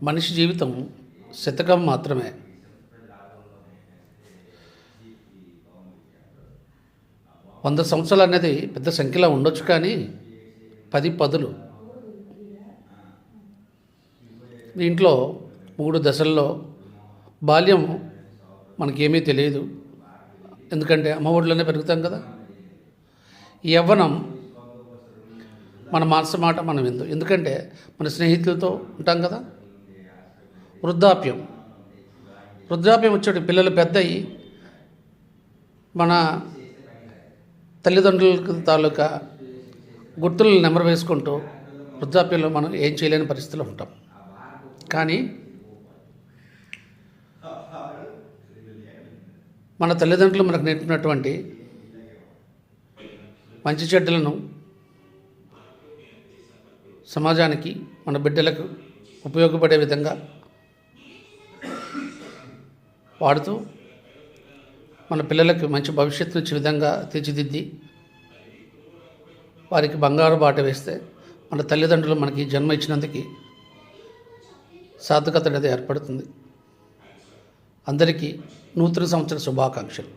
మనిషి జీవితం శతకం మాత్రమే. వంద సంవత్సరాలు అనేది పెద్ద సంఖ్యలో ఉండొచ్చు, కానీ 10 పదులు. దీంట్లో 3 దశల్లో బాల్యం మనకేమీ తెలియదు, ఎందుకంటే అమ్మ ఒడిలోనే పెరుగుతాం కదా. యవ్వనం మన మనసు మాట మనం ఎందుకంటే మన స్నేహితులతో ఉంటాం కదా. వృద్ధాప్యం వచ్చేటి పిల్లలు పెద్దయి మన తల్లిదండ్రుల తాలూకా గుర్తులను నెమరు వేసుకుంటూ వృద్ధాప్యంలో మనం ఏం చేయలేని పరిస్థితిలో ఉంటాం. కానీ మన తల్లిదండ్రులు మనకు నేర్పినటువంటి మంచి చెడ్డలను సమాజానికి, మన బిడ్డలకు ఉపయోగపడే విధంగా వాడుతూ మన పిల్లలకు మంచి భవిష్యత్తు ఇచ్చే విధంగా తీర్చిదిద్ది వారికి బంగారు బాట వేస్తే మన తల్లిదండ్రులు మనకి జన్మ ఇచ్చినందుకు సార్థకత అనేది ఏర్పడుతుంది. అందరికీ నూతన సంవత్సర శుభాకాంక్షలు.